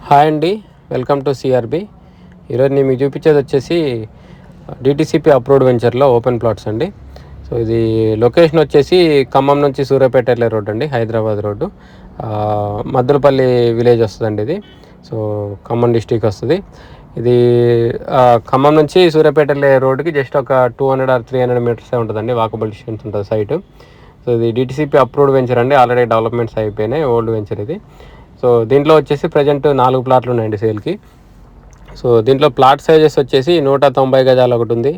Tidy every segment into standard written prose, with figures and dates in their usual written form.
Hi అండి, welcome to CRB. ఈరోజు నేను మీకు చూపించేది వచ్చేసి డిటిసిపి అప్రూవ్డ్ వెంచర్లో ఓపెన్ ప్లాట్స్ అండి. సో ఇది లొకేషన్ వచ్చేసి ఖమ్మం నుంచి సూర్యాపేట వెళ్ళే రోడ్ అండి, హైదరాబాద్ రోడ్డు. మద్దలపల్లి విలేజ్ వస్తుందండి ఇది. సో ఖమ్మం డిస్టిక్ వస్తుంది ఇది. ఖమ్మం నుంచి సూర్యాపేట వెళ్ళే రోడ్డుకి జస్ట్ ఒక 200 or 300 మీటర్సే ఉంటుందండి, వాకబుల్ డిస్టెన్స్ ఉంటుంది సైటు. సో ఇది డిటిసిపి అప్రూవ్డ్ వెంచర్ అండి, ఆల్రెడీ డెవలప్మెంట్స్ అయిపోయినాయి, ఓల్డ్ వెంచర్ ఇది. సో దీంట్లో వచ్చేసి ప్రజెంట్ 4 ప్లాట్లు ఉన్నాయండి సేల్కి. సో దీంట్లో ప్లాట్ సైజెస్ వచ్చేసి 190 గజాలు ఒకటి ఉంది,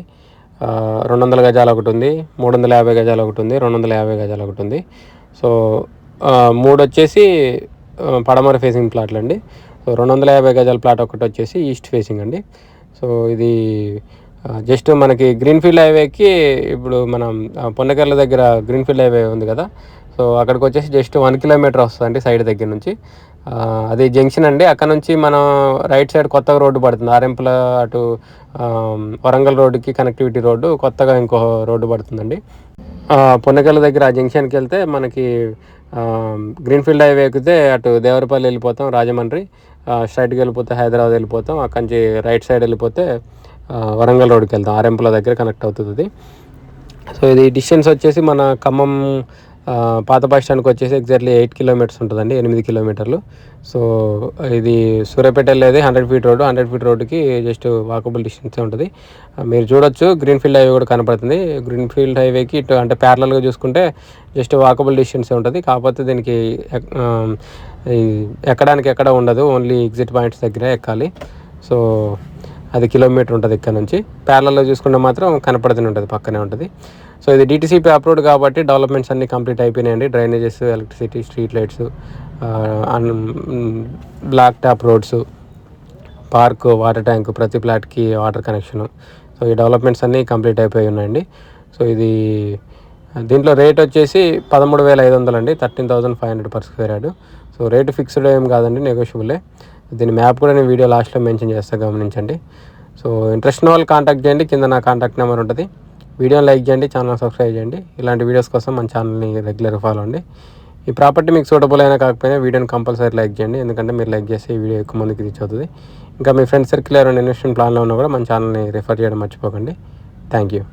200 గజాలు ఒకటి ఉంది, 350 గజాలు ఒకటి ఉంది, 250 గజాలు ఒకటి ఉంది. సో 3 వచ్చేసి పడమర ఫేసింగ్ ప్లాట్లు అండి. సో 250 గజాల ప్లాట్ ఒకటి వచ్చేసి ఈస్ట్ ఫేసింగ్ అండి. సో ఇది జస్ట్ మనకి గ్రీన్ఫీల్డ్ హైవేకి, ఇప్పుడు మనం పొన్నకెళ్ళ దగ్గర గ్రీన్ఫీల్డ్ హైవే ఉంది కదా, సో అక్కడికి వచ్చేసి జస్ట్ 1 కిలోమీటర్ వస్తుందండి సైడ్ దగ్గర నుంచి. అది జంక్షన్ అండి. అక్కడ నుంచి మనం రైట్ సైడ్ కొత్తగా రోడ్డు పడుతుంది, ఆరెంపుల అటు వరంగల్ రోడ్డుకి కనెక్టివిటీ రోడ్డు, కొత్తగా ఇంకో రోడ్డు పడుతుందండి. పొన్నకెళ్ళ దగ్గర ఆ జంక్షన్కి వెళ్తే మనకి గ్రీన్ఫీల్డ్ హైవే ఎక్కితే అటు దేవరపల్లి వెళ్ళిపోతాం, రాజమండ్రి స్ట్రైట్కి వెళ్ళిపోతే హైదరాబాద్ వెళ్ళిపోతాం, అక్కడి నుంచి రైట్ సైడ్ వెళ్ళిపోతే వరంగల్ రోడ్కి వెళ్తాం, ఆరెంపుల దగ్గర కనెక్ట్ అవుతుంది ఇది. సో ఇది డిస్టెన్స్ వచ్చేసి మన ఖమ్మం పాత బస్ స్టాండ్కి వచ్చేసి ఎగ్జాక్ట్లీ 8 కిలోమీటర్స్ ఉంటుందండి, 8 కిలోమీటర్లు. సో ఇది సూర్యాపేట వెళ్ళేది 100 ఫీట్ రోడ్డు, 100 ఫీట్ రోడ్డుకి జస్ట్ వాకబుల్ డిస్టెన్సే ఉంటుంది. మీరు చూడొచ్చు గ్రీన్ఫీల్డ్ హైవే కూడా కనపడుతుంది. గ్రీన్ఫీల్డ్ హైవేకి ఇటు అంటే ప్యారలల్గా చూసుకుంటే జస్ట్ వాకబుల్ డిస్టెన్సే ఉంటుంది. కాకపోతే దీనికి ఎక్కడానికి ఎక్కడ ఉండదు, ఓన్లీ ఎగ్జిట్ పాయింట్స్ దగ్గరే ఎక్కాలి. సో అది కిలోమీటర్ ఉంటుంది ఇక్కడ నుంచి. ప్యారలల్లో చూసుకుంటే మాత్రం కనపడుతూనే ఉంటుంది, పక్కనే ఉంటుంది. సో ఇది డిటిసిపి అప్రూవ్డ్ కాబట్టి డెవలప్మెంట్స్ అన్నీ కంప్లీట్ అయిపోయినాయండి. Drainages, electricity, street lights, black top roads, park, water tank, ప్రతి ఫ్లాట్కి వాటర్ కనెక్షను. సో ఈ డెవలప్మెంట్స్ అన్నీ కంప్లీట్ అయిపోయి ఉన్నాయండి. సో ఇది దీంట్లో రేట్ వచ్చేసి 13,500 అండి, 13,500 per square yard. So rate fixed ఏం కాదండి, నెగోషియబులే. దీని మ్యాప్ కూడా నేను వీడియో లాస్ట్లో మెన్షన్ చేస్తాను, గమనించండి. సో ఇంట్రెస్ట్ ఉన్న వాళ్ళు కాంటాక్ట్ చేయండి, కింద నా కాంటాక్ట్ నెంబర్ ఉంటుంది. వీడియోని లైక్ చేయండి, ఛానల్ సబ్స్క్రైబ్ చేయండి. ఇలాంటి వీడియోస్ కోసం మన ఛానల్ని రెగ్యులర్గా ఫాలో అండి. ఈ ప్రాపర్టీ మీకు సూటబుల్ అయినా కాకపోయినా వీడియోని కంపల్సరీ లైక్ చేయండి, ఎందుకంటే మీరు లైక్ చేస్తే ఈ వీడియో ఎక్కువ మందికి రీచ్ అవుతుంది. ఇంకా మీ ఫ్రెండ్స్ సర్కిల్ ఎవరైనా ఇన్వెస్ట్మెంట్ ప్లాన్లో ఉన్నా కూడా మన ఛానల్ని రిఫర్ చేయడం మర్చిపోకండి. Thank you.